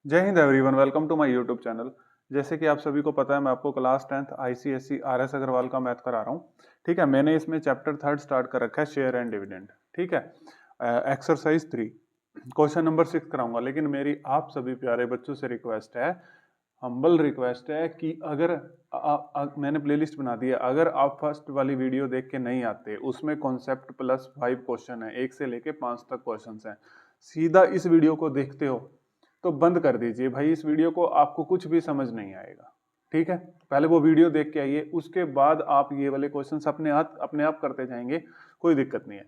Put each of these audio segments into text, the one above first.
जय Hind everyone, welcome to my YouTube channel. जैसे कि आप सभी को पता है, मैं आपको class 10th ICSE RS Agarwal का मैथ करा रहा हूँ। ठीक है, मैंने इसमें चैप्टर 3 स्टार्ट कर रखा है, शेयर एंड डिविडेंड। ठीक है, एक्सरसाइज 3 क्वेश्चन नंबर 6 कराऊंगा। लेकिन मेरी आप सभी प्यारे बच्चों से रिक्वेस्ट है, हम्बल रिक्वेस्ट है कि अगर मैंने प्लेलिस्ट बना दी है, अगर आप फर्स्ट वाली वीडियो देख के नहीं आते, उसमें कॉन्सेप्ट प्लस 5 क्वेश्चन है, 1 से लेके 5 तक क्वेश्चन हैं। सीधा इस वीडियो को देखते हो तो बंद कर दीजिए भाई, इस वीडियो को आपको कुछ भी समझ नहीं आएगा। ठीक है, पहले वो वीडियो देख के आइए, उसके बाद आप ये वाले क्वेश्चंस अपने आप करते जाएंगे, कोई दिक्कत नहीं है।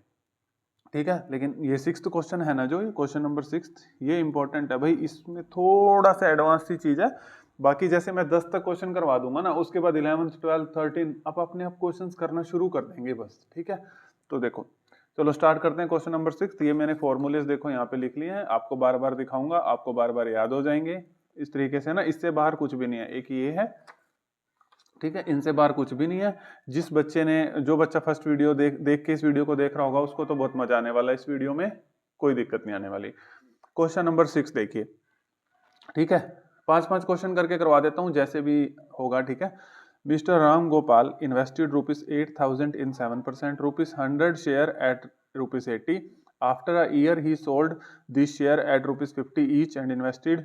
ठीक है, लेकिन ये 6th क्वेश्चन है ना, जो ये क्वेश्चन नंबर 6 ये इंपॉर्टेंट है भाई, इसमें थोड़ा सा एडवांस सी चीज है। बाकी जैसे मैं 10 तक क्वेश्चन करवा दूंगा ना, उसके बाद 11th 12th 13 आप अपने आप क्वेश्चन करना शुरू कर देंगे बस। ठीक है, तो देखो चलो स्टार्ट करते हैं। क्वेश्चन नंबर 6, ये मैंने फॉर्मूलेस देखो यहाँ पे लिख लिए हैं, आपको बार बार दिखाऊंगा, आपको बार बार याद हो जाएंगे इस तरीके से ना। इससे बाहर कुछ भी नहीं है, एक ये है। ठीक है, इनसे बाहर कुछ भी नहीं है। जिस बच्चे ने, जो बच्चा फर्स्ट वीडियो देख के इस वीडियो को देख रहा होगा, उसको तो बहुत मजा आने वाला है इस वीडियो में, कोई दिक्कत नहीं आने वाली। क्वेश्चन नंबर 6 देखिए। ठीक है, 5-5 क्वेश्चन करके करवा देता हूं जैसे भी होगा। ठीक है, mister Ram Gopal invested ₹8,000 in 7%, ₹100 share at ₹80. After a year, he sold this share at ₹50 each and invested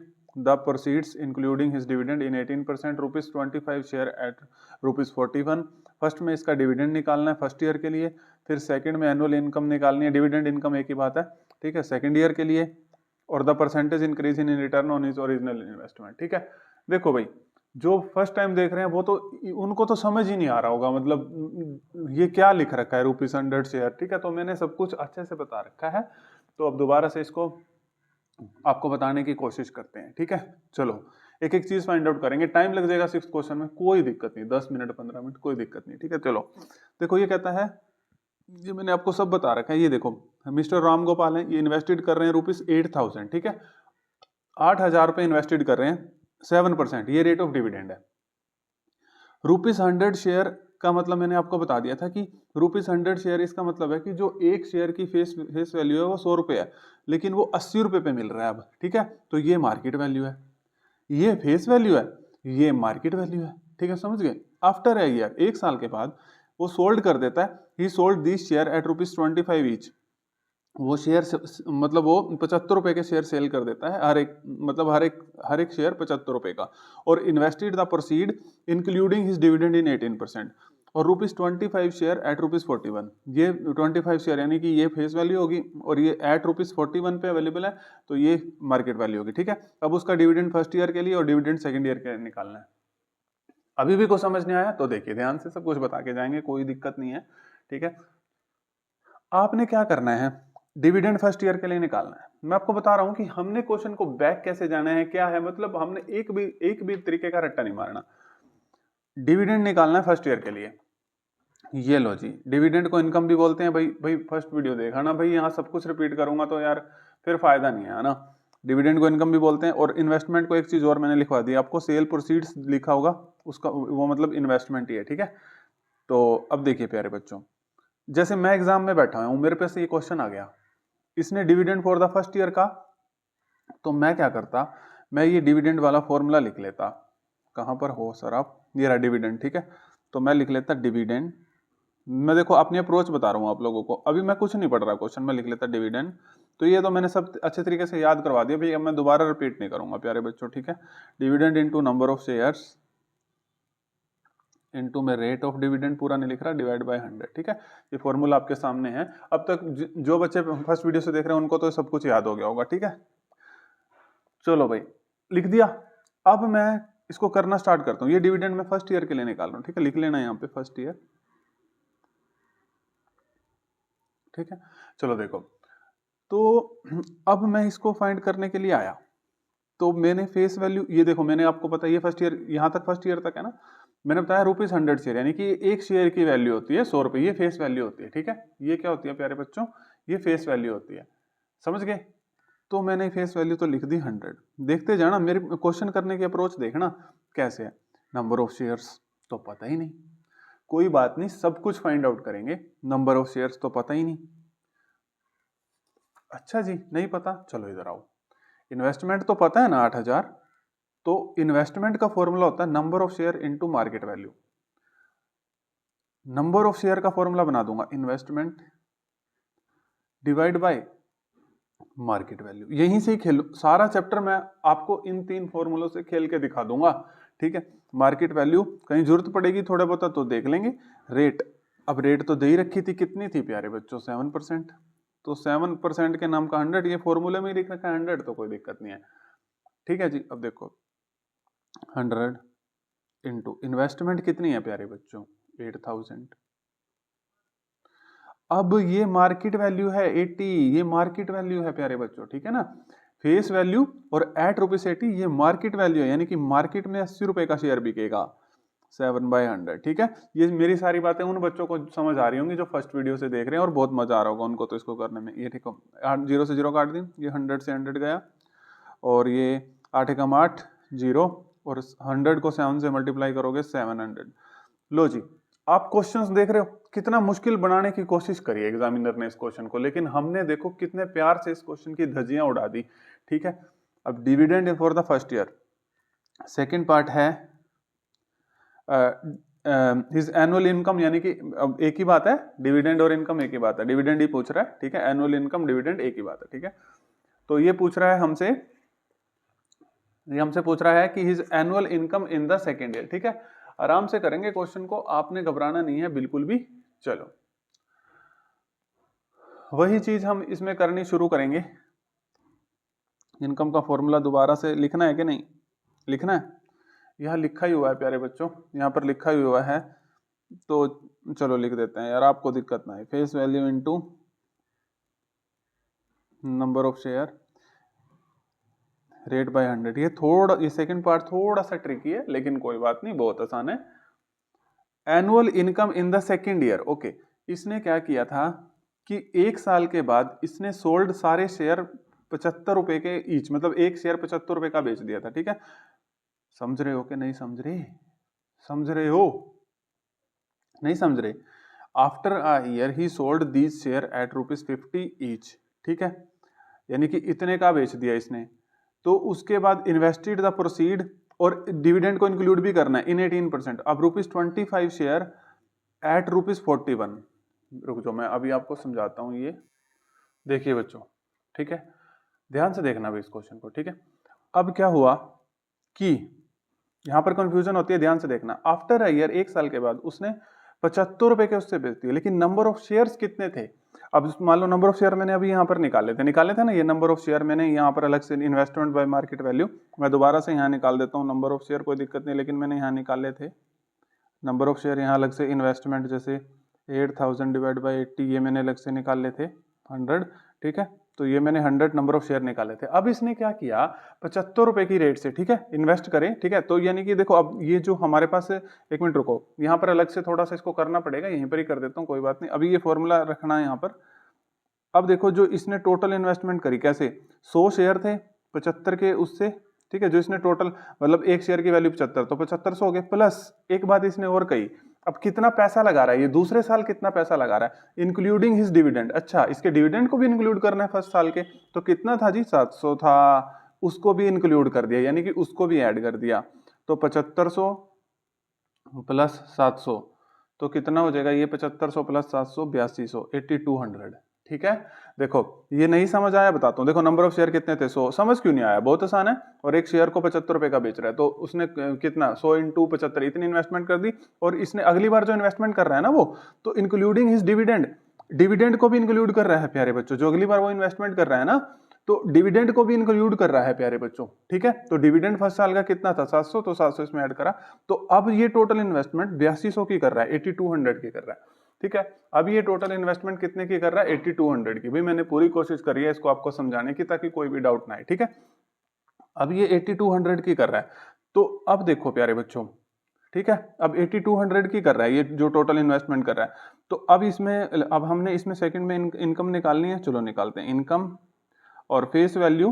the proceeds, including his dividend, in 18%, ₹25 share at ₹41. First में इसका डिविडेंड निकालना है फर्स्ट ईयर के लिए, फिर सेकंड में एनुअल इनकम निकालनी है, डिविडेंड इनकम एक ही बात है। ठीक है, सेकंड ईयर के लिए, और the percentage increase in return on his original investment. ठीक है, देखो भाई, जो फर्स्ट टाइम देख रहे हैं वो तो, उनको तो समझ ही नहीं आ रहा होगा, मतलब ये क्या लिख रखा है ₹100 शेयर। ठीक है, तो मैंने सब कुछ अच्छे से बता रखा है, तो अब दोबारा से इसको आपको बताने की कोशिश करते हैं। ठीक है, चलो एक एक चीज फाइंड आउट करेंगे, टाइम लग जाएगा 6th क्वेश्चन में, कोई दिक्कत नहीं, 10 मिनट 15 मिनट कोई दिक्कत नहीं। ठीक है, चलो देखो ये कहता है, ये मैंने आपको सब बता रखा है। ये देखो, मिस्टर राम गोपाल है, ये इन्वेस्टेड कर रहे हैं ₹8,000। ठीक है, 8,000 रुपए इन्वेस्टेड कर रहे हैं, 7% ये रेट ऑफ डिविडेंड है। ₹100 शेयर का मतलब मैंने आपको बता दिया था कि ₹100 शेयर, इसका मतलब है कि जो एक शेयर की फेस वैल्यू है वो ₹100 है, लेकिन वो ₹80 पे मिल रहा है अब। ठीक है, तो ये मार्केट वैल्यू है, ये फेस वैल्यू है, ये मार्केट वैल्यू है। ठीक है, समझ गए। आफ्टर ए ईयर, एक साल के बाद वो सोल्ड कर देता है, ही sold this share eight ₹25 each. वो शेयर मतलब वो ₹75 के शेयर सेल कर देता है, हर एक, मतलब हर एक शेयर ₹75 का, और invested the proceed including his dividend in 18%, और ₹25 शेयर एट ₹41। ये 25 शेयर यानी कि ये फेस वैल्यू होगी, और ये एट ₹41 पे अवेलेबल है, तो ये मार्केट वैल्यू होगी। ठीक है, अब उसका डिविडेंड फर्स्ट ईयर के लिए और डिविडेंड सेकंड ईयर के निकालना है। अभी भी कुछ समझ नहीं आया तो देखिए ध्यान से, सब कुछ बता के जाएंगे, कोई दिक्कत नहीं है। ठीक है, आपने क्या करना है, डिविडेंड फर्स्ट ईयर के लिए निकालना है। मैं आपको बता रहा हूं कि हमने क्वेश्चन को बैक कैसे जाना है, क्या है, मतलब हमने एक भी तरीके का रट्टा नहीं मारना। डिविडेंड निकालना है फर्स्ट ईयर के लिए, ये लो जी, डिविडेंड को इनकम भी बोलते हैं भाई। भाई फर्स्ट वीडियो देखा ना भाई, यहाँ सब कुछ रिपीट करूंगा तो यार फिर फायदा नहीं है ना। डिविडेंड को इनकम भी बोलते हैं, और इन्वेस्टमेंट को एक चीज और मैंने लिखवा दी आपको, सेल प्रोसीड्स लिखा होगा, उसका वो मतलब इन्वेस्टमेंट ही है। ठीक है, तो अब देखिए प्यारे बच्चों, जैसे मैं एग्जाम में बैठा हूं, मेरे पे से ये क्वेश्चन आ गया, इसने dividend for the first year का, तो मैं क्या करता, मैं ये डिविडेंड वाला फॉर्मूला लिख लेता। कहां पर हो सर आप, ये रहा डिविडेंड। ठीक है, तो मैं लिख लेता डिविडेंड, मैं देखो अपनी अप्रोच बता रहा हूं आप लोगों को, अभी मैं कुछ नहीं पढ़ रहा क्वेश्चन, मैं लिख लेता डिविडेंड। तो ये तो मैंने सब अच्छे तरीके से याद करवा दिया भाई, अब मैं दोबारा रिपीट नहीं करूंगा प्यारे बच्चों। ठीक है, dividend into number of shares into में रेट ऑफ डिविडेंड, पूरा नहीं लिख रहा, डिवाइड बाय 100। ठीक है, ये फॉर्मूला आपके सामने है। अब तक जो बच्चे फर्स्ट वीडियो से देख रहे हैं उनको तो सब कुछ याद हो गया होगा। ठीक है, चलो भाई लिख दिया। अब मैं इसको करना स्टार्ट करता हूं, ये डिविडेंड मैं फर्स्ट ईयर के लिए निकाल रहा हूं। ठीक है, लिख लेना यहाँ पे फर्स्ट ईयर। ठीक है, चलो देखो, तो अब मैं इसको फाइंड करने के लिए आया, तो मैंने फेस वैल्यू, ये देखो मैंने आपको पता, ये फर्स्ट ईयर, यहाँ तक फर्स्ट ईयर तक है ना, मैंने बताया ₹100 शेयर, यानी कि एक शेयर की वैल्यू होती है ₹100, ये फेस वैल्यू होती है। ठीक है, ये क्या होती है प्यारे बच्चों, ये फेस वैल्यू होती है, समझ गए। तो मैंने फेस वैल्यू तो लिख दी 100। देखते जाना, मेरे क्वेश्चन करने की अप्रोच देखना कैसे है। नंबर ऑफ शेयर्स तो पता ही नहीं, कोई बात नहीं, सब कुछ फाइंड आउट करेंगे। नंबर ऑफ शेयर्स तो पता ही नहीं, अच्छा जी नहीं पता, चलो इधर आओ, इन्वेस्टमेंट तो पता है ना 8,000, तो इन्वेस्टमेंट का फॉर्मूला होता है number of share into market value. Number of share का फॉर्मूला बना दूंगा investment divide by market value. यहीं से ही खेलो, सारा चैप्टर मैं आपको इन 3 फॉर्मूलों से खेल के दिखा दूंगा, ठीक है। मार्केट वैल्यू कहीं जरूरत पड़ेगी थोड़ा बहुत तो देख लेंगे। रेट, अब रेट तो दे ही रखी थी, कितनी थी प्यारे बच्चों, 7%। तो 7% के नाम का 100, ये फॉर्मूले में ही लिख रखा है 100, तो कोई दिक्कत नहीं है, ठीक है जी। अब देखो 100 इंटू इन्वेस्टमेंट कितनी है प्यारे बच्चों, 8,000। अब ये मार्केट वैल्यू है 80, ये मार्केट वैल्यू है प्यारे बच्चों, ठीक है ना। फेस वैल्यू और एट ₹80 ये मार्केट वैल्यू है, यानी कि मार्केट में 80 रुपए का शेयर बिकेगा 7/100, ठीक है। ये मेरी सारी बातें उन बच्चों को समझ आ रही होंगी जो फर्स्ट वीडियो से देख रहे हैं और बहुत मजा आ रहा होगा उनको तो इसको करने में। ये ठीक हो, 0 से 0 काट दी, ये 100 से 100 गया, और ये 8 एकम 8 0, और 100 को 7 से मल्टीप्लाई करोगे 700। लो जी, आप क्वेश्चंस देख रहे हो, कितना मुश्किल बनाने की कोशिश करी है एग्जामिनर ने इस क्वेश्चन को, लेकिन हमने देखो कितने प्यार से इस क्वेश्चन की धज्जियां उड़ा दी, ठीक है। अब dividend for the first year, second part है हिज एनुअल इनकम, यानी कि अब एक ही बात है, डिविडेंड और इनकम एक ही बात है, डिविडेंड ही पूछ रहा है, ठीक है। एनुअल इनकम डिविडेंड एक ही बात है, ठीक है। तो ये पूछ रहा है हमसे, ये हमसे पूछ रहा है कि his annual income in the second year, ठीक है। आराम से करेंगे क्वेश्चन को, आपने घबराना नहीं है बिल्कुल भी। चलो वही चीज हम इसमें करनी शुरू करेंगे। इनकम का फॉर्मूला दोबारा से लिखना है कि नहीं लिखना है, यह लिखा ही हुआ है प्यारे बच्चों, यहाँ पर लिखा ही हुआ है, तो चलो लिख देते हैं यार, आपको दिक्कत ना है। Face value into number of share rate by 100। ये सेकंड पार्ट थोड़ा सा ट्रिकी है, लेकिन कोई बात नहीं, बहुत आसान है। Annual income in the second year, okay. इसने क्या किया था कि 1 साल के बाद इसने सोल्ड सारे शेयर 75 रुपए के ईच, मतलब एक शेयर 75 रुपए का बेच दिया था, ठीक है। समझ रहे हो कि नहीं समझ रहे, समझ रहे हो नहीं समझ रहे। After a year he sold these share eight ₹50 each, ठीक है, यानी कि इतने का बेच दिया इसने। तो उसके बाद इन्वेस्टेड द प्रोसीड, और डिविडेंड को इंक्लूड भी करना है इन 18%। अब ₹25 शेयर एट ₹41। रुक जाओ, मैं अभी आपको समझाता हूं। ये देखिए बच्चों, ठीक है, ध्यान से देखना भी इस क्वेश्चन को, ठीक है। अब क्या हुआ कि यहां पर कंफ्यूजन होती है, ध्यान से देखना। आफ्टर अ ईयर, 1 साल के बाद उसने 75 रुपए के उससे बेच दिए, लेकिन नंबर ऑफ शेयर्स कितने थे। अब मान लो नंबर ऑफ शेयर मैंने अभी यहाँ पर निकाले थे ना, ये नंबर ऑफ शेयर मैंने यहाँ पर अलग से इन्वेस्टमेंट बाय मार्केट वैल्यू, मैं दोबारा से यहाँ निकाल देता हूँ नंबर ऑफ शेयर, कोई दिक्कत नहीं, लेकिन मैंने यहाँ निकाले थे नंबर ऑफ शेयर, यहाँ अलग से इन्वेस्टमेंट जैसे 8,000 डिवाइड बाई 80, ये मैंने अलग से निकाले थे 100, ठीक है। तो ये मैंने 100 नंबर ऑफ शेयर निकाले थे। अब इसने क्या किया, 75 रुपए की रेट से, ठीक है, इन्वेस्ट करें, ठीक है। तो यानी कि देखो, अब ये जो हमारे पास, एक मिनट रुको, यहाँ पर अलग से थोड़ा सा इसको करना पड़ेगा, यहीं पर ही कर देता हूँ, कोई बात नहीं, अभी ये फॉर्मूला रखना है यहाँ पर। अब देखो जो इसने टोटल इन्वेस्टमेंट करी, कैसे, 100 शेयर थे 75 के उससे, ठीक है, जो इसने टोटल, मतलब एक शेयर की वैल्यू 75, तो 7500 हो गए, प्लस एक बात इसने और कही, अब कितना पैसा लगा रहा है ये दूसरे साल, कितना पैसा लगा रहा है, इंक्लूडिंग हिज डिविडेंड। अच्छा, इसके डिविडेंड को भी इंक्लूड करना है फर्स्ट साल के, तो कितना था जी, 700 था, उसको भी इंक्लूड कर दिया, यानी कि उसको भी ऐड कर दिया, तो 7500 प्लस 700, तो कितना हो जाएगा ये, 7500 प्लस 700 8200, 8200, ठीक है। देखो ये नहीं समझ आया, बताता हूँ। देखो नंबर ऑफ शेयर कितने थे, 100, समझ क्यों नहीं आया, बहुत आसान है। और एक शेयर को 75 रुपए का बेच रहा है, तो उसने कितना, 100 इंटू 75, इतनी इन्वेस्टमेंट कर दी। और इसने अगली बार जो इन्वेस्टमेंट कर रहा है ना, वो तो इंक्लूडिंग हिज डिविडेंड, डिविडेंड को भी इंक्लूड कर रहा है प्यारे बच्चों, जो अगली बार वो इन्वेस्टमेंट कर रहा है ना, तो डिविडेंड को भी इंक्लूड कर रहा है प्यारे बच्चों, ठीक है। तो डिविडेंड फर्स्ट साल का कितना था, 700, तो 700 इसमें ऐड करा, तो अब ये टोटल इन्वेस्टमेंट 8200 की कर रहा है, 8200 की कर रहा है, ठीक है। अब ये टोटल इन्वेस्टमेंट कितने की कर रहा है, 8200 की। भाई मैंने पूरी कोशिश करी है इसको आपको समझाने की, ताकि कोई भी डाउट ना आए, ठीक है। अब ये 8200 की कर रहा है, तो अब देखो प्यारे बच्चों, ठीक है, अब 8200 की कर रहा है ये जो टोटल इन्वेस्टमेंट कर रहा है। तो अब इसमें, अब हमने इसमें सेकंड में इनकम निकालनी है, चलो निकालते हैं इनकम। और फेस वैल्यू,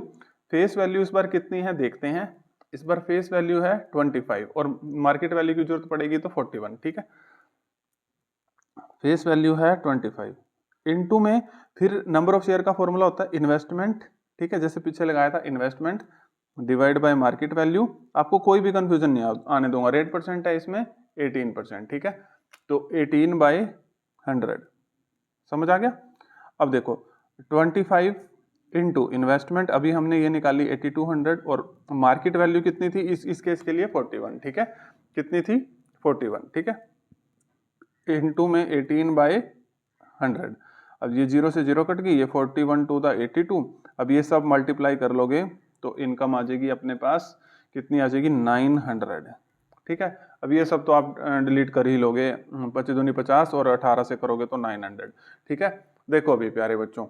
फेस वैल्यू इस बार कितनी है देखते हैं, इस बार फेस वैल्यू है 25, और मार्केट वैल्यू की जरूरत पड़ेगी तो 41, ठीक है। फेस वैल्यू है 25, इनटू में फिर नंबर ऑफ शेयर का फॉर्मूला होता है इन्वेस्टमेंट ठीक है, जैसे पीछे लगाया था investment divide by market value, आपको कोई भी कंफ्यूजन नहीं आने दूंगा। रेट परसेंट है इसमें 18%, ठीक है, तो 18/100, समझ आ गया। अब देखो 25 इंटू इन्वेस्टमेंट, अभी हमने ये निकाली 8200, और मार्केट वैल्यू कितनी थी इस केस के लिए 41, ठीक है, कितनी थी 41, ठीक है, इंटू में 18/100। अब ये 0 से 0 कट गई, ये 41 टू द 82, अब ये सब मल्टीप्लाई कर लोगे तो इनकम आ जाएगी अपने पास, कितनी आ जाएगी 900, ठीक है। अब ये सब तो आप डिलीट कर ही लोगे, 25 दूनी 50 और 18 से करोगे तो 900, ठीक है। देखो अभी प्यारे बच्चों,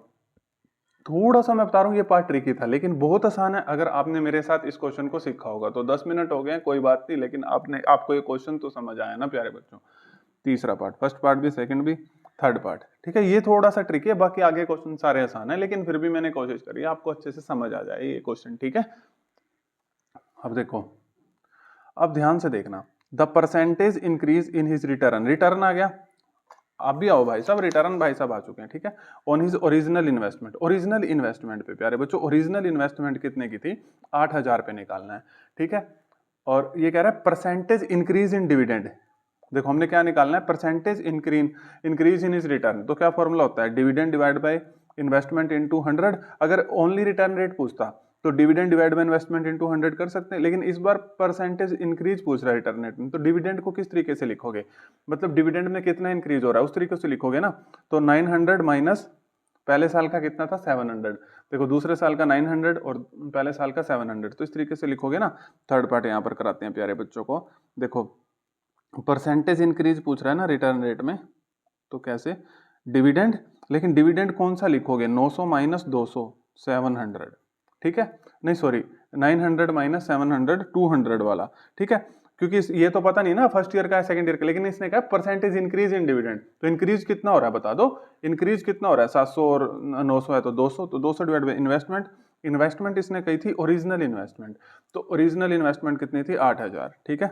थोड़ा सा मैं बता रहा हूँ ये पार्ट ट्रिकी था, लेकिन बहुत आसान है अगर आपने मेरे साथ इस क्वेश्चन को सीखा होगा। तो 10 मिनट हो गए कोई बात नहीं, लेकिन आपको ये क्वेश्चन तो समझ आया ना प्यारे बच्चों। तीसरा पार्ट, फर्स्ट पार्ट भी, सेकंड भी, थर्ड पार्ट, ठीक है। ये थोड़ा सा ट्रिकी है, बाकी आगे क्वेश्चन सारे आसान है, लेकिन फिर भी मैंने कोशिश करी है आपको अच्छे से समझ आ जाए ये क्वेश्चन, ठीक है। अब देखो, अब ध्यान से देखना, the percentage increase in his return, return आ गया, आप भी आओ भाई साहब, रिटर्न भाई साहब आ चुके हैं, ठीक है। On his original investment, original investment पे प्यारे बच्चों, ओरिजिनल इन्वेस्टमेंट कितने की थी 8000 पे निकालना है, ठीक है। और ये कह रहा है परसेंटेज इंक्रीज इन डिविडेंड, देखो हमने क्या निकालना है, percentage increase in is return, तो क्या फॉर्मूला होता है, dividend divide by investment into 100। अगर ओनली रिटर्न रेट पूछता तो dividend divide by investment into 100 कर सकते हैं, लेकिन इस बार परसेंटेज इंक्रीज पूछ रहा है रिटर्न रेट में, तो डिविडेंड को किस तरीके से लिखोगे, मतलब डिविडेंड में कितना इंक्रीज हो रहा है उस तरीके से लिखोगे ना। तो 900 माइनस पहले साल का कितना था 700, देखो दूसरे साल का 900 और पहले साल का 700, तो इस तरीके से लिखोगे ना। थर्ड पार्ट यहाँ पर कराते हैं प्यारे बच्चों को, देखो परसेंटेज इंक्रीज पूछ रहा है ना रिटर्न रेट में, तो कैसे डिविडेंड, लेकिन डिविडेंड कौन सा लिखोगे, 900 माइनस 200 700, ठीक है, नहीं सॉरी 900 माइनस 700 200 वाला, ठीक है, क्योंकि ये तो पता नहीं ना फर्स्ट ईयर का है सेकंड ईयर का, लेकिन इसने कहा परसेंटेज इंक्रीज इन डिविडेंड, तो इंक्रीज कितना हो रहा है बता दो, इंक्रीज कितना हो रहा है 700 और 900 है तो 200, तो 200 डिवाइड बाय इन्वेस्टमेंट, इन्वेस्टमेंट इसने कही थी ओरिजिनल इन्वेस्टमेंट, तो ओरिजिनल इन्वेस्टमेंट कितनी थी 8000, ठीक है,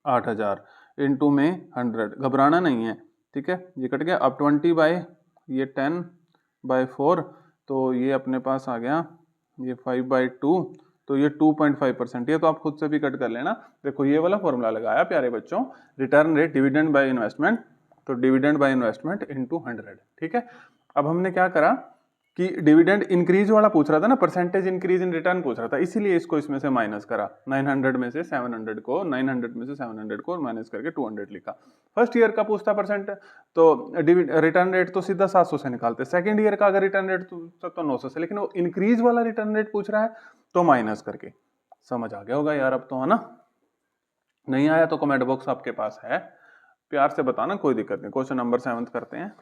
8000 इंटू में 100, घबराना नहीं है, ठीक है, ये कट गया। अब 20 बाय ये 10/4, तो ये अपने पास आ गया ये 5/2, तो ये 2.5%, ये तो आप खुद से भी कट कर लेना। देखो ये वाला फॉर्मूला लगाया प्यारे बच्चों, return rate dividend by investment, तो डिविडेंड बाय इन्वेस्टमेंट इनटू 100, ठीक है। अब हमने क्या करा कि डिविडेंड इंक्रीज वाला पूछ रहा था ना, परसेंटेज इंक्रीज इन रिटर्न पूछ रहा था, इसीलिए इसको इसमें से माइनस करा, 900 में से 700 को, 900 में से 700 को माइनस करके 200 लिखा। फर्स्ट ईयर का पूछता परसेंट तो रिटर्न रेट तो सीधा 700 से निकालते, सेकंड ईयर का अगर रिटर्न रेट तो 900 से, लेकिन वो इंक्रीज वाला रिटर्न रेट पूछ रहा है तो माइनस करके। समझ आ गया होगा यार अब तो, है ना। नहीं आया तो कमेंट बॉक्स आपके पास है, प्यार से बताना, कोई दिक्कत नहीं। क्वेश्चन नंबर 7 करते हैं,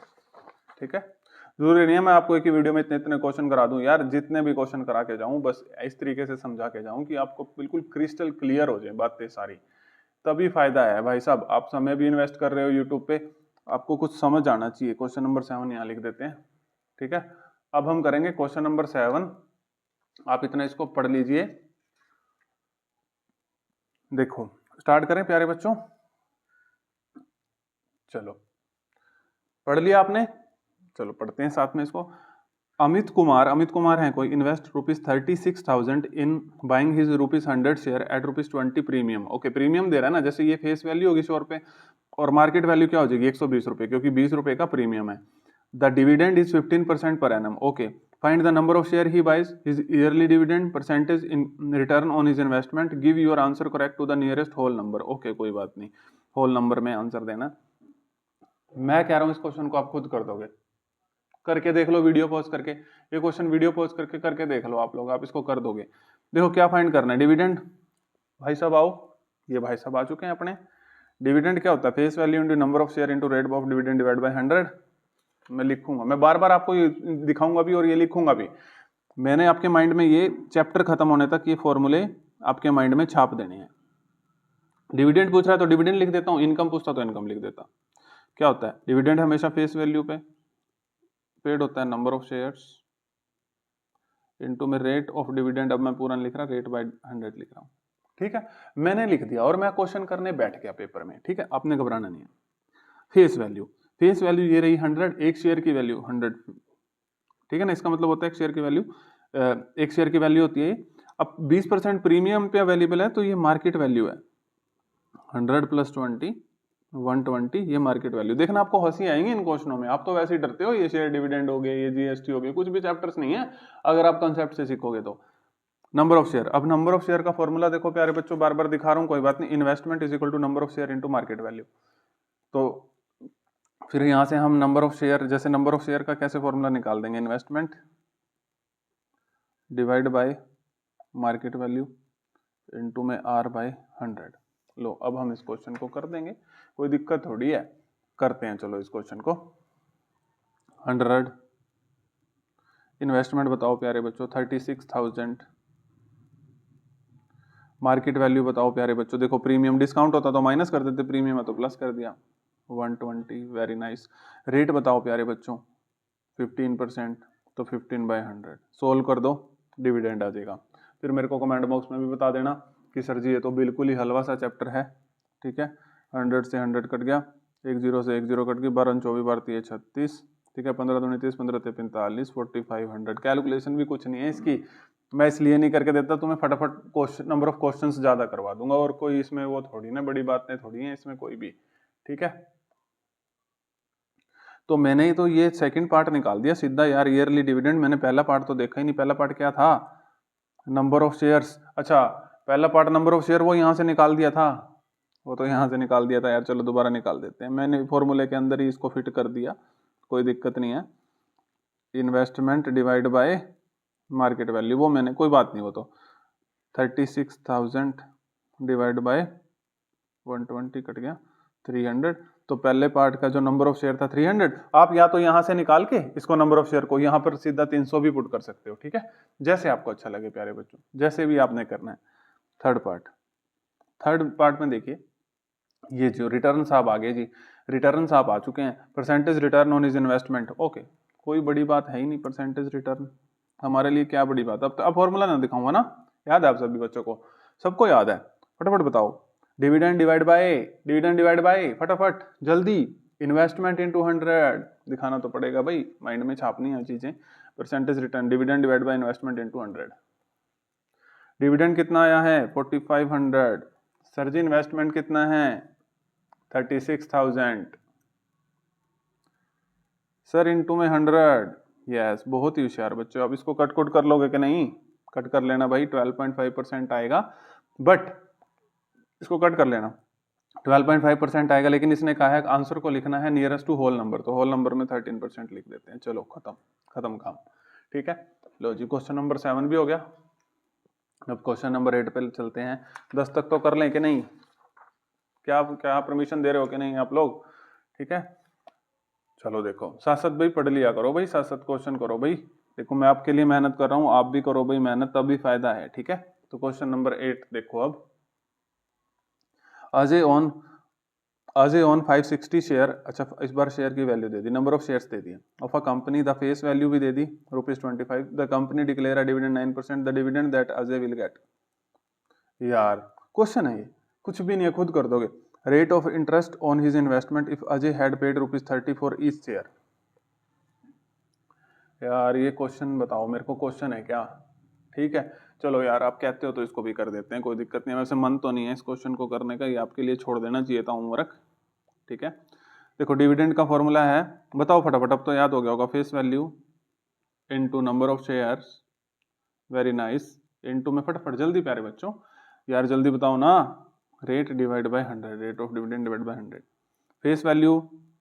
ठीक है। जरूरी नहीं है मैं आपको एक ही वीडियो में इतने इतने क्वेश्चन करा दूं यार, जितने भी क्वेश्चन करा के जाऊं बस इस तरीके से समझा के जाऊं कि आपको बिल्कुल क्रिस्टल क्लियर हो जाए बातें सारी, तभी फायदा है भाई साहब। आप समय भी इन्वेस्ट कर रहे हो यूट्यूब पे, आपको कुछ समझ आना चाहिए। क्वेश्चन नंबर 7 यहाँ लिख देते हैं, ठीक है। अब हम करेंगे क्वेश्चन नंबर 7, आप इतना इसको पढ़ लीजिए। देखो स्टार्ट करें प्यारे बच्चों, चलो पढ़ लिया आपने, चलो पढ़ते हैं साथ में इसको। अमित कुमार है कोई, invest ₹36,000 in buying his ₹100 share at ₹20 premium. Okay, premium दे रहा है ना, जैसे ये फेस वैल्यू होगी 100 रुपए और मार्केट वैल्यू क्या हो जाएगी 120 रुपए, क्योंकि 20 रुपए का प्रीमियम है। The dividend is 15% per annum. Okay, find the number of share he buys, his yearly dividend, percentage in return on his investment, give your answer correct to the nearest whole number. Okay, कोई बात नहीं, whole number में answer देना। मैं कह रहा हूं इस क्वेश्चन को आप खुद कर दोगे, करके देख लो वीडियो पॉज करके, ये क्वेश्चन वीडियो पॉज करके देख लो आप लोग, आप इसको कर दोगे। देखो क्या फाइंड करना है, डिविडेंड, भाई साहब आओ, ये भाई साहब आ चुके हैं अपने। डिविडेंड क्या होता है, face value into number of share into rate of dividend divide by 100। मैं लिखूंगा, मैं बार बार आपको ये दिखाऊंगा भी और ये लिखूंगा भी। मैंने आपके माइंड में ये चैप्टर खत्म होने तक ये फॉर्मूले आपके माइंड में छाप देने हैं। डिविडेंड पूछ रहा है तो डिविडेंड लिख देता हूँ, इनकम पूछता तो इनकम लिख देता। क्या होता है, डिविडेंड हमेशा फेस वैल्यू पे, पेड होता है नंबर ऑफ शेयर्स इनटू में रेट ऑफ डिविडेंड। अब मैं पूरा नहीं लिख रहा, रेट बाय 100 लिख रहा हूँ, ठीक है। मैंने लिख दिया और मैं क्वेश्चन करने बैठ गया पेपर में, ठीक है, आपने घबराना नहीं है। फेस वैल्यू ये रही 100, एक शेयर की वैल्यू 100, ठीक है ना, इसका मतलब होता है एक शेयर की वैल्यू एक शेयर की वैल्यू होती है। अब 20% प्रीमियम पे अवेलेबल है तो ये मार्केट वैल्यू है। 100 + 20 120 ये मार्केट वैल्यू। देखना आपको हंसी आएंगी इन क्वेश्चनों में, आप तो वैसे ही डरते हो, ये शेयर डिविडेंड हो गए, ये जीएसटी हो गए, कुछ भी चैप्टर्स नहीं है अगर आप कंसेप्ट से सीखोगे तो। नंबर ऑफ शेयर, अब नंबर ऑफ शेयर का फॉर्मूला देखो प्यारे बच्चों, बार बार दिखा रहा हूं, कोई बात नहीं। Investment is equal to number of share into market value. तो फिर यहां से हम नंबर ऑफ शेयर, जैसे नंबर ऑफ शेयर का कैसे फॉर्मूला निकाल देंगे, investment divide by market value into में R/100। लो अब हम इस क्वेश्चन को कर देंगे, कोई दिक्कत थोड़ी है, करते हैं चलो इस क्वेश्चन को। 100 इन्वेस्टमेंट बताओ प्यारे बच्चों 36,000, मार्केट वैल्यू बताओ प्यारे बच्चों, देखो प्रीमियम डिस्काउंट होता तो माइनस कर देते, प्रीमियम है तो प्लस कर दिया 120, वेरी नाइस। रेट बताओ प्यारे बच्चों 15%, तो 15/100 सोल्व कर दो, डिविडेंड आ जाएगा। फिर मेरे को कमेंट बॉक्स में भी बता देना कि सर जी ये तो बिल्कुल ही हलवा सा चैप्टर है, ठीक है। 100 से 100 कट गया, 1 0 से 1 0 कट गई, 12 24 12 36, ठीक है, 15 दूनी 30, 15 ते 45, 4500। कैलकुलेशन भी कुछ नहीं है इसकी, मैं इसलिए नहीं करके देता तुम्हें, फटाफट क्वेश्चन नंबर ऑफ क्वेश्चंस ज्यादा करवा दूंगा, और कोई इसमें वो थोड़ी ना बड़ी बातें थोड़ी है इसमें कोई भी, ठीक है। तो मैंने ही तो ये सेकंड पार्ट निकाल दिया सीधा यार, ईयरली डिविडेंड। मैंने पहला पार्ट तो देखा ही नहीं, पहला पार्ट क्या था, नंबर ऑफ शेयर्स। अच्छा पहला पार्ट नंबर ऑफ शेयर वो यहां से निकाल दिया था, वो तो यहां से निकाल दिया था यार, चलो दोबारा निकाल देते हैं, मैंने फॉर्मूले के अंदर ही इसको फिट कर दिया, कोई दिक्कत नहीं है। Investment divide by market value, वो मैंने, कोई बात नहीं, वो तो 36,000 डिवाइड बाय 120 कट गया 300। तो पहले पार्ट का जो नंबर ऑफ शेयर था 300, आप या तो यहां से निकाल के इसको नंबर ऑफ शेयर को यहाँ पर सीधा 300 भी पुट कर सकते हो, ठीक है, जैसे आपको अच्छा लगे प्यारे बच्चों, जैसे भी आपने करना है। थर्ड पार्ट में देखिए, ये जो रिटर्न आप आ गए जी, रिटर्न आप आ चुके हैं, percentage return on is investment, okay, कोई बड़ी बात है ही नहीं, परसेंटेज रिटर्न हमारे लिए क्या बड़ी बात। अब फॉर्मूला ना दिखाऊंगा ना, याद है आप सभी बच्चों को, सबको याद है, फटाफट बताओ। डिविडेंड डिवाइड बाय फटाफट जल्दी, इन्वेस्टमेंट इनटू 100 दिखाना तो पड़ेगा भाई, माइंड में छापनी है चीजें। Percentage return, dividend divide by investment into 100। Dividend कितना आया है 4500, सर जी इन्वेस्टमेंट कितना है 36,000, सर इनटू में 100, यस, बहुत ही होशियार बच्चों। अब इसको कट कुट कर लोगे कि नहीं, कट कर लेना भाई, 12.5% आएगा, बट इसको कट कर लेना, 12.5% आएगा, लेकिन इसने कहा है आंसर को लिखना है नियरेस्ट टू होल नंबर, तो होल नंबर में 13% लिख देते हैं, चलो खत्म काम, ठीक है। लो जी क्वेश्चन नंबर 7 भी हो गया, अब क्वेश्चन नंबर 8 पे चलते हैं। 10 तक तो कर लें कि नहीं, क्या परमिशन दे रहे हो कि नहीं आप लोग, ठीक है। चलो देखो साथ साथ भाई पढ़ लिया करो भाई, साथ साथ क्वेश्चन करो भाई, देखो मैं आपके लिए मेहनत कर रहा हूँ, आप भी करो भाई मेहनत, तभी फायदा है, ठीक है। तो क्वेश्चन नंबर 8 देखो, अब अजय ऑन 560 शेयर, अच्छा इस बार शेयर की वैल्यू दे दी, नंबर ऑफ शेयर्स दे दिए, of a company, the face value भी दे दी ₹25, the company declare a dividend 9%, the dividend that Ajay will get. यार क्वेश्चन है ये, कुछ भी नहीं है, खुद कर दोगे। Rate of interest on his investment if Ajay had paid ₹30 for each share. यार ये क्वेश्चन बताओ मेरे को, क्वेश्चन है क्या, ठीक है। चलो यार आप कहते हो तो इसको भी कर देते हैं, कोई दिक्कत नहीं है, वैसे मन तो नहीं है इस क्वेश्चन को करने का, ये आपके लिए छोड़ देना चाहिए था होमवर्क, ठीक है। देखो डिविडेंड का फॉर्मूला है, बताओ फटाफट, अब तो याद हो गया होगा, face value into number of shares, very nice, into में फटाफट जल्दी प्यारे बच्चों, यार जल्दी बताओ ना, rate divide by 100, rate of dividend divide by 100, face value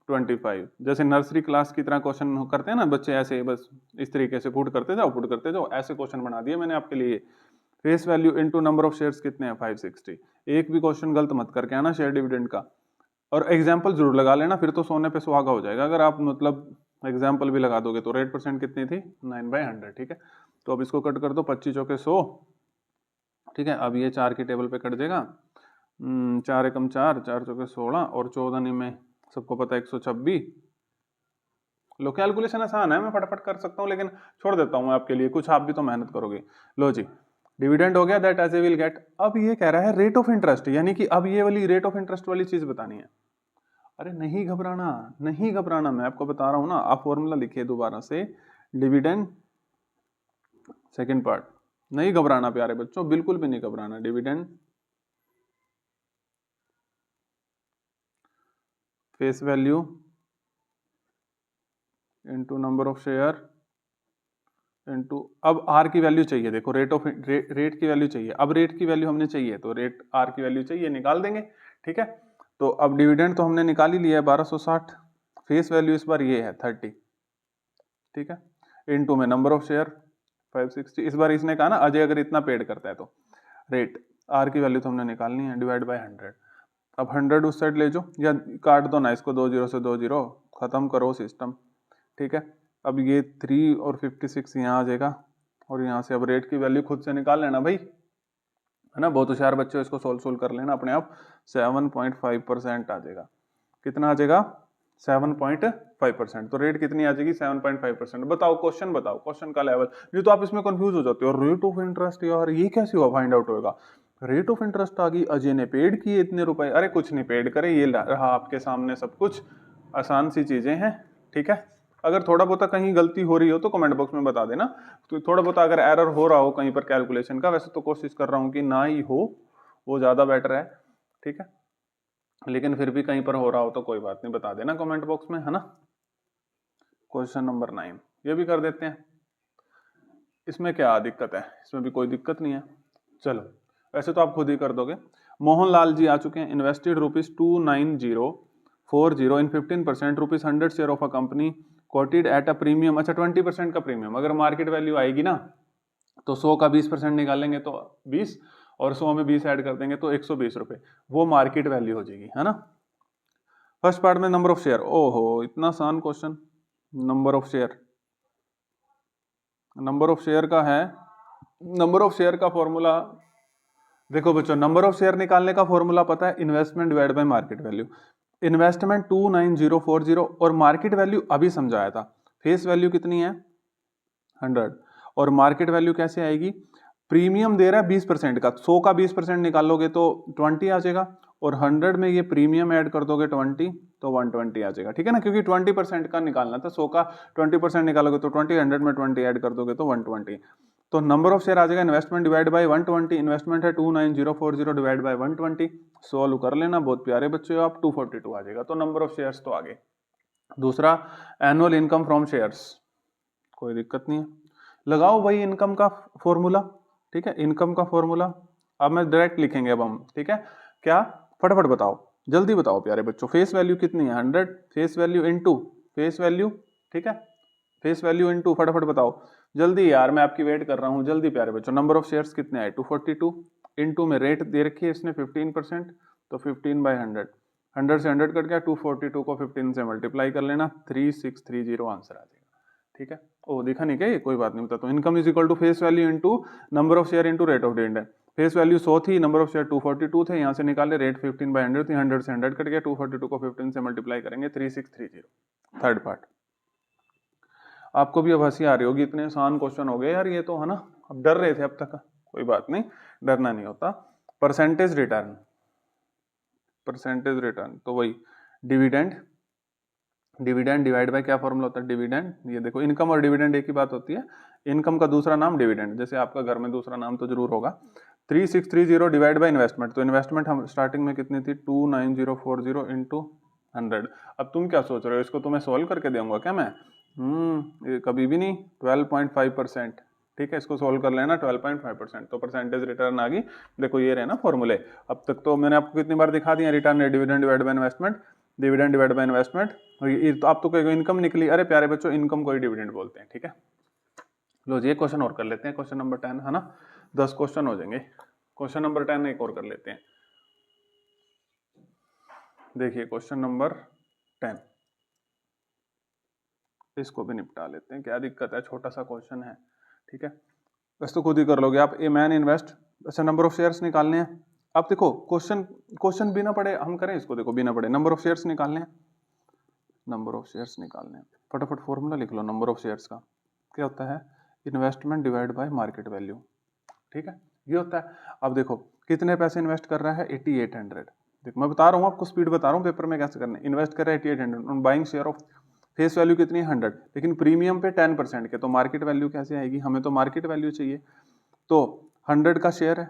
25, जैसे नर्सरी क्लास की तरह क्वेश्चन करते हैं ना बच्चे, ऐसे बस इस तरीके से पुट करते जाओ, ऐसे क्वेश्चन बना दिए मैंने आपके लिए। Face value into number of shares कितने हैं 560, एक भी क्वेश्चन गलत मत करके आना शेयर डिविडेंड का, और एग्जाम्पल जरूर लगा लेना, फिर तो सोने पे सुहागा हो जाएगा अगर आप मतलब एग्जाम्पल भी लगा दोगे तो। रेट परसेंट कितनी थी 9/100, ठीक है। तो अब इसको कट कर दो, 25 चौके 100, ठीक है। अब ये 4 की टेबल पे कट जाएगा, 4 एकम 4, 4 चौके 16, और 14 में सबको पता है 126। लो कैलकुलेशन आसान है, मैं फटाफट कर सकता हूँ, लेकिन छोड़ देता हूँ मैं आपके लिए, कुछ आप भी तो मेहनत करोगे। लो जी डिविडेंड हो गया, that as a will get. अब ये कह रहा है रेट ऑफ इंटरेस्ट, यानी कि अब ये वाली रेट ऑफ इंटरेस्ट वाली चीज बतानी है। अरे नहीं घबराना, मैं आपको बता रहा हूं ना, आप फॉर्मूला लिखिए दोबारा से, डिविडेंड सेकंड पार्ट, नहीं घबराना प्यारे बच्चों, बिल्कुल भी नहीं घबराना। Dividend face value into number of share into, अब आर की वैल्यू चाहिए, देखो रेट की वैल्यू चाहिए। अब रेट की वैल्यू हमने चाहिए तो रेट आर की वैल्यू चाहिए, निकाल देंगे। ठीक है, तो अब डिविडेंड तो हमने निकाल ही लिया है 1260, फेस वैल्यू इस बार ये है 30। ठीक है, इनटू में नंबर ऑफ शेयर 560। इस बार इसने कहा ना अजय अगर इतना पेड करता है तो रेट, आर की वैल्यू तो हमने निकालनी है, डिवाइड बाय 100। अब 100 उस साइड ले जाओ या काट दो ना इसको, 2 0 से 2 0 खत्म करो सिस्टम। ठीक है, अब ये 3 और 56 यहाँ आ जाएगा, और यहाँ से अब रेट की वैल्यू खुद से निकाल लेना भाई, है ना। बहुत होशियार बच्चे, इसको सोल्व कर लेना अपने आप। 7.5% आ जाएगा। कितना आ जाएगा? 7.5%। तो रेट कितनी आ जाएगी? 7.5%। बताओ क्वेश्चन, बताओ क्वेश्चन का लेवल। नहीं तो आप इसमें कंफ्यूज हो जाते हो, रेट ऑफ इंटरेस्ट यार ये कैसे हुआ, फाइंड आउट होगा। रेट ऑफ इंटरेस्ट आ गई, अजय ने पेड किए इतने रुपए। अरे कुछ नहीं पेड करे, ये रहा आपके सामने सब कुछ, आसान सी चीजें हैं। ठीक है, अगर थोड़ा बहुत कहीं गलती हो रही हो तो कमेंट बॉक्स में बता देना। तो थोड़ा बहुत अगर एरर हो रहा हो कहीं पर कैलकुलेशन का, वैसे तो कोशिश कर रहा हूँ कि ना ही हो, वो ज्यादा बेटर है। ठीक है, लेकिन फिर भी कहीं पर हो रहा हो तो कोई बात नहीं, बता देना कमेंट बॉक्स में, है ना। क्वेश्चन नंबर 9 ये भी कर देते हैं। इसमें क्या दिक्कत है? इसमें भी कोई दिक्कत नहीं है। चलो, वैसे तो आप खुद ही कर दोगे। मोहनलाल जी आ चुके हैं। Invested ₹29040 in 15% ₹100 share of a company coated at a premium. अच्छा 20% का प्रीमियम, अगर मार्केट वैल्यू आएगी ना तो 100 का 20% निकालेंगे तो 20, और 100 में 20 ऐड कर देंगे तो 120 रुपए, वो मार्केट वैल्यू हो जाएगी, है ना। फर्स्ट पार्ट में नंबर ऑफ शेयर, ओहो इतना आसान question. Number of share, number of share का है, नंबर ऑफ शेयर का फॉर्मूला देखो बच्चों, नंबर ऑफ शेयर निकालने का फॉर्मूला पता है, investment divide by market value. Investment 29040 और मार्केट वैल्यू अभी समझाया था। फेस वैल्यू कितनी है? 100, और मार्केट वैल्यू कैसे आएगी? प्रीमियम दे रहा है 20% का, 100 का 20% निकालोगे तो 20 आ जाएगा, और 100 में ये प्रीमियम ऐड कर दोगे 20 तो 120 आ जाएगा। ठीक है ना, क्योंकि 20% का निकालना था, 100 का 20% निकालोगे तो 20, 100 में 20 ऐड कर दोगे तो 120। तो नंबर ऑफ शेयर आ जाएगा इन्वेस्टमेंट डिवाइड बाय 120। इन्वेस्टमेंट है 29040 डिवाइड बाय 120, सॉल्व कर लेना, बहुत प्यारे बच्चे हो आप। 242 आ जाएगा, तो नंबर ऑफ शेयर्स तो आ गए। दूसरा, एनुअल इनकम फ्रॉम शेयर्स, कोई दिक्कत नहीं है, लगाओ भाई इनकम का फॉर्मूला। ठीक है, इनकम का फॉर्मूला अब मैं डायरेक्ट लिखेंगे अब हम। ठीक है, क्या? फटाफट बताओ, जल्दी बताओ प्यारे बच्चों। फेस वैल्यू कितनी है? 100, face value into face value. ठीक है, फेस वैल्यू इनटू, फटाफट बताओ जल्दी यार, मैं आपकी वेट कर रहा हूं, जल्दी प्यारे बच्चों। नंबर ऑफ शेयर्स कितने आए? 242। इनटू में रेट दे रखी है इसने 15%, तो 15/100, 100 से 100 कट गया, 242 को 15 से मल्टीप्लाई कर लेना, 3630 आंसर आ जाएगा। ठीक है, ओ देखा नहीं क्या ये? कोई बात नहीं, बताता हूँ। Income is equal to face value into number of share into rate of dividend. Face value 100 थी, नंबर ऑफ शेयर 242 थे, यहाँ से निकाले, रेट 15/100 थी, 100 से 100 कट गया, 242 को 15 से मल्टीप्लाई करेंगे, 3630। Third part. आपको भी अब हंसी आ रही होगी, इतने आसान क्वेश्चन हो गए यार ये तो, है ना। अब डर रहे थे अब तक, कोई बात नहीं, डरना नहीं होता। परसेंटेज रिटर्न, परसेंटेज रिटर्न तो वही डिविडेंड, डिविडेंड डिवाइड बाय क्या फॉर्मूला होता है? डिविडेंड। ये देखो, इनकम और डिविडेंड एक ही बात होती है, इनकम का दूसरा नाम डिविडेंड, जैसे आपका घर में दूसरा नाम तो जरूर होगा। 3630 डिवाइड बाय इन्वेस्टमेंट, तो इन्वेस्टमेंट हम स्टार्टिंग में कितनी थी? 29040 इंटू 100। अब तुम क्या सोच रहे हो, इसको तुम्हें सोल्व करके दूंगा क्या मैं? कभी भी नहीं। 12.5%। ठीक है, इसको सोल्व कर लेना, 12.5%, तो परसेंटेज रिटर्न आ गई। देखो ये रहे ना फॉर्मूले। अब तक तो मैंने आपको कितनी बार दिखा दिया, return dividend divide by investment, dividend divide by investment. तो आप तो कहेंगे इनकम निकली, अरे प्यारे बच्चों इनकम को ही डिविडेंड बोलते हैं। ठीक है, लो जी एक क्वेश्चन और कर लेते हैं, क्वेश्चन नंबर 10, है ना। 10 क्वेश्चन हो जाएंगे। क्वेश्चन नंबर 10 एक और कर लेते हैं। देखिए क्वेश्चन नंबर 10, इसको भी निपटा लेते हैं, क्या दिक्कत है, छोटा सा क्वेश्चन है। ठीक है, बस तो खुद ही कर लोगे आप। ए मैन इन्वेस्ट, अच्छा नंबर ऑफ शेयर्स निकालने हैं। अब देखो क्वेश्चन बिना पढ़े हम करें इसको, देखो बिना पढ़े नंबर ऑफ शेयर्स निकालने हैं, नंबर ऑफ शेयर्स निकालने हैं। फटाफट फॉर्मूला लिख लो नंबर ऑफ शेयर्स का, क्या होता है? Investment divide by market value. ठीक है, ये होता है। अब देखो कितने पैसे इन्वेस्ट कर रहा है? 8800। देखो मैं बता रहा हूँ आपको, स्पीड बता रहा हूँ पेपर में कैसे करना है। इन्वेस्ट कर रहा है 8800 on buying share of face value कितनी है 100, लेकिन प्रीमियम पे 10% के, तो मार्केट वैल्यू कैसे आएगी, हमें तो मार्केट वैल्यू चाहिए। तो 100 का शेयर है,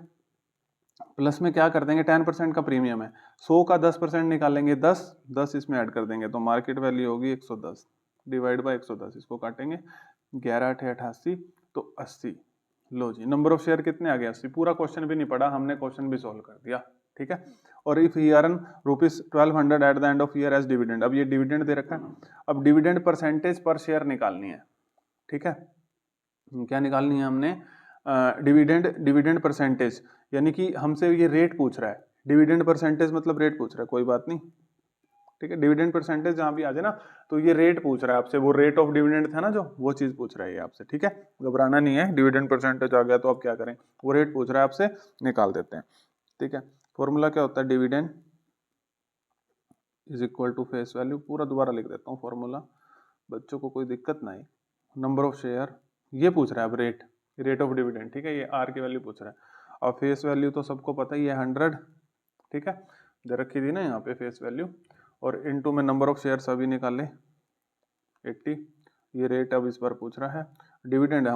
प्लस में क्या कर देंगे 10% का प्रीमियम है, 100 का 10% निकालेंगे 10 इसमें ऐड कर देंगे, तो मार्केट वैल्यू होगी 110 डिवाइड बाय 110, इसको काटेंगे 11 8 88 तो 80। लो जी, नंबर ऑफ शेयर कितने आ गए 80। पूरा क्वेश्चन भी नहीं पढ़ा हमने, क्वेश्चन भी सॉल्व कर दिया, ठीक है। और if he earn ₹1200 at the end of year as dividend, अब ये डिविडेंड दे रखा है, अब डिविडेंड परसेंटेज पर शेयर निकालनी है, ठीक है। क्या निकालनी है हमने, डिविडेंड परसेंटेज, यानी कि हमसे ये रेट पूछ रहा है, डिविडेंड परसेंटेज मतलब रेट पूछ रहा है, कोई बात नहीं, ठीक है। डिविडेंड परसेंटेज जहां भी आ जाए ना, तो ये रेट पूछ रहा है आपसे, वो रेट ऑफ डिविडेंड था ना जो, वो चीज पूछ रहा है ये आपसे, ठीक है। घबराना नहीं है, डिविडेंड परसेंटेज आ गया तो अब क्या करें, वो रेट पूछ रहा है आपसे, निकाल देते हैं, ठीक है। फॉर्मूला क्या होता है, dividend is equal to face value, पूरा दोबारा लिख देता हूँ फॉर्मूला, बच्चों को कोई दिक्कत ना आए। नंबर ऑफ शेयर, ये पूछ रहा है अब रेट ऑफ डिविडेंड, ठीक है, ये आर की वैल्यू पूछ रहा है, और फेस वैल्यू तो सबको पता ही है 100, ठीक है, दे रखी थी ना यहाँ पे फेस वैल्यू, और इनटू में नंबर ऑफ शेयर सभी निकाले 80, ये रेट अब इस बार पूछ रहा है, डिविडेंड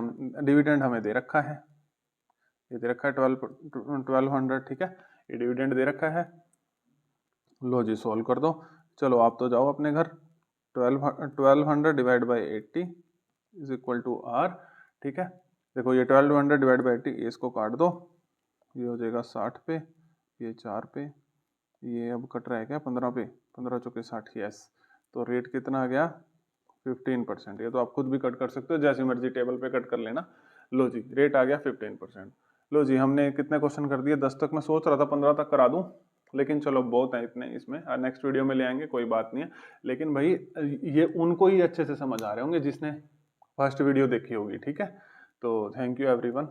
हमें दे रखा है, ये दे रखा है 1200, ठीक है, ये डिविडेंड दे रखा है। लो जी सॉल्व कर दो, चलो आप तो जाओ अपने घर, 1200 divide by 80 is equal to R, ठीक है। देखो ये 1200 डिवाइड बाई 80, इसको काट दो, ये हो जाएगा 60 पे, ये 4 पे, ये अब कट रहा है क्या 15 पे, 15 चौके 60, यस। तो रेट कितना आ गया 15%, ये तो आप खुद भी कट कर सकते हो, जैसी मर्जी टेबल पे कट कर लेना। लो जी रेट आ गया 15%। लो जी हमने कितने क्वेश्चन कर दिए, 10 तक मैं सोच रहा था 15 तक करा दूं, लेकिन चलो बहुत है इतने, इसमें नेक्स्ट वीडियो में ले आएंगे, कोई बात नहीं है। लेकिन भाई ये उनको ही अच्छे से समझ आ रहे होंगे जिसने फर्स्ट वीडियो देखी होगी, ठीक है। तो थैंक यू एवरीवन।